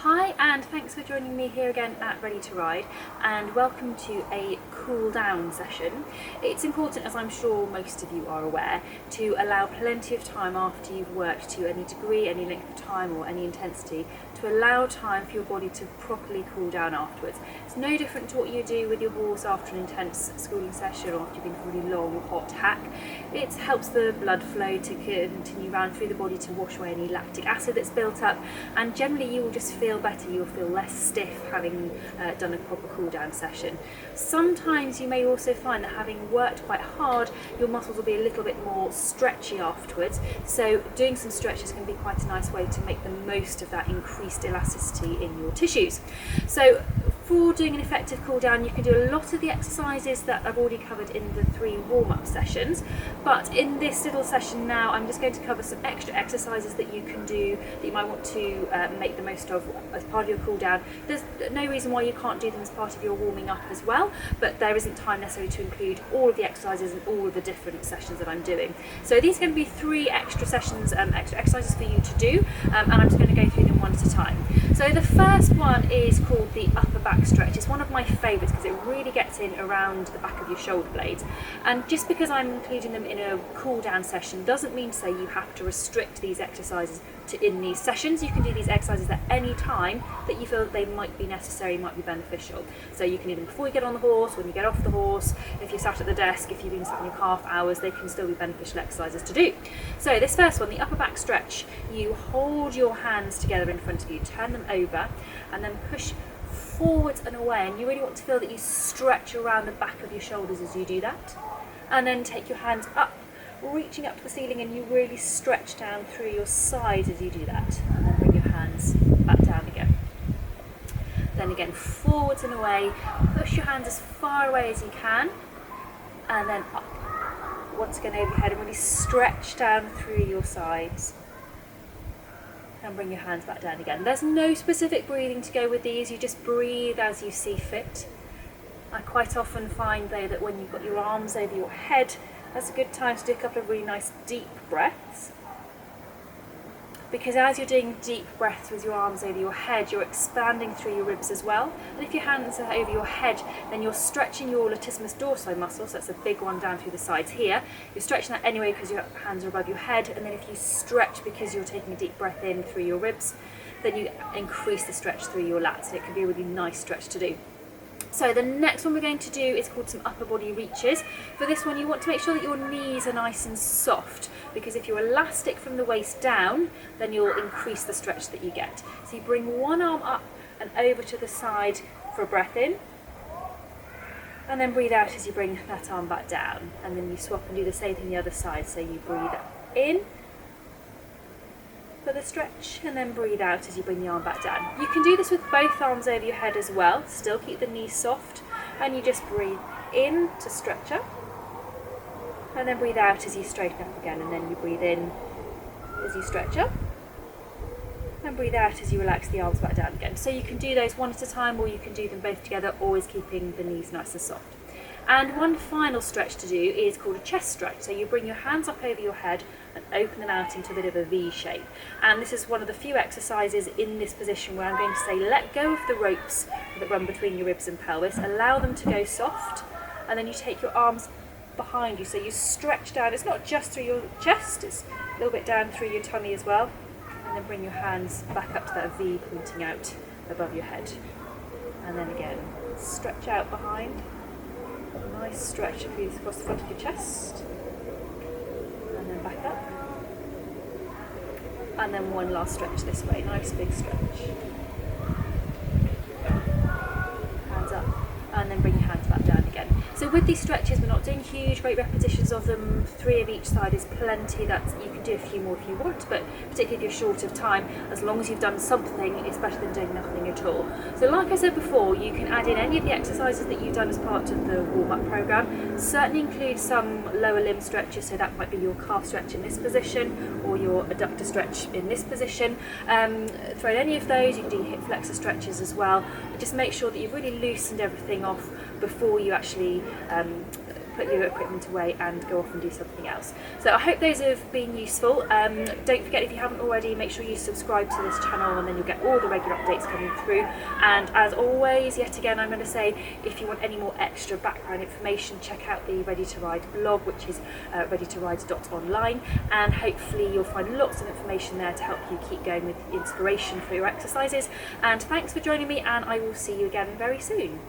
Hi, and thanks for joining me here again at Ready to Ride, and welcome to a cool down session. It's important, as I'm sure most of you are aware, to allow plenty of time after you've worked to any degree, any length of time or any intensity, to allow time for your body to properly cool down afterwards. It's no different to what you do with your horse after an intense schooling session or after you've been for a really long hot hack. It helps the blood flow to continue round through the body to wash away any lactic acid that's built up, and generally you will just feel better, you'll feel less stiff having done a proper cool down session. Sometimes you may also find that having worked quite hard, your muscles will be a little bit more stretchy afterwards, so doing some stretches can be quite a nice way to make the most of that increased elasticity in your tissues. So for doing an effective cool down, you can do a lot of the exercises that I've already covered in the 3 warm-up sessions, but in this little session now I'm just going to cover some extra exercises that you can do that you might want to make the most of as part of your cool down. There's no reason why you can't do them as part of your warming up as well, but there isn't time necessarily to include all of the exercises and all of the different sessions that I'm doing. So these are going to be 3 extra sessions, extra exercises for you to do, and I'm just going to go through them one at a time. So the first one is called the upper back stretch. It's one of my favourites because it really gets in around the back of your shoulder blades, and just because I'm including them in a cool down session doesn't mean to say you have to restrict these exercises in these sessions. You can do these exercises at any time that you feel that they might be necessary, might be beneficial. So you can do them before you get on the horse, when you get off the horse, if you're sat at the desk, if you've been sat in your calf hours, they can still be beneficial exercises to do. So this first one, the upper back stretch, you hold your hands together in front of you, turn them over, and then push forwards and away, and you really want to feel that you stretch around the back of your shoulders as you do that. And then take your hands up, reaching up to the ceiling, and you really stretch down through your sides as you do that, and then bring your hands back down again. Then again, forwards and away, push your hands as far away as you can, and then up, once again over your head, and really stretch down through your sides, and bring your hands back down again. There's no specific breathing to go with these, you just breathe as you see fit. I quite often find though that when you've got your arms over your head, that's a good time to do a couple of really nice deep breaths, because as you're doing deep breaths with your arms over your head, you're expanding through your ribs as well. And if your hands are over your head, then you're stretching your latissimus dorsi muscle, so that's a big one down through the sides here. You're stretching that anyway because your hands are above your head, and then if you stretch because you're taking a deep breath in through your ribs, then you increase the stretch through your lats, and it can be a really nice stretch to do. So the next one we're going to do is called some upper body reaches. For this one you want to make sure that your knees are nice and soft, because if you're elastic from the waist down, then you'll increase the stretch that you get. So you bring one arm up and over to the side for a breath in, and then breathe out as you bring that arm back down, and then you swap and do the same thing the other side. So you breathe in for the stretch, and then breathe out as you bring the arm back down. You can do this with both arms over your head as well, still keep the knees soft, and you just breathe in to stretch up, and then breathe out as you straighten up again, and then you breathe in as you stretch up, and breathe out as you relax the arms back down again. So you can do those one at a time, or you can do them both together, always keeping the knees nice and soft. And one final stretch to do is called a chest stretch. So you bring your hands up over your head and open them out into a bit of a V shape. And this is one of the few exercises in this position where I'm going to say let go of the ropes that run between your ribs and pelvis, allow them to go soft, and then you take your arms behind you. So you stretch down, it's not just through your chest, it's a little bit down through your tummy as well, and then bring your hands back up to that V pointing out above your head. And then again, stretch out behind. A nice stretch across the front of your chest, and then back up, and then one last stretch this way, nice big stretch, hands up, and then bring your hands back down again. So with these stretches we're not doing huge great repetitions of them, 3 of each side is plenty. That's, you can do a few more if you want, but particularly if you're short of time, as long as you've done something, it's better than doing nothing at all. So like I said before, you can add in any of the exercises that you've done as part of the warm-up programme. Certainly include some lower limb stretches, so that might be your calf stretch in this position or your adductor stretch in this position. Throw in any of those. You can do hip flexor stretches as well. Just make sure that you've really loosened everything off before you actually put your equipment away and go off and do something else. So I hope those have been useful. Don't forget, if you haven't already, make sure you subscribe to this channel, and then you'll get all the regular updates coming through. And as always, yet again, I'm going to say, if you want any more extra background information, check out the Ready to Ride blog, which is readytoride.online, and hopefully you'll find lots of information there to help you keep going with inspiration for your exercises. And thanks for joining me, and I will see you again very soon.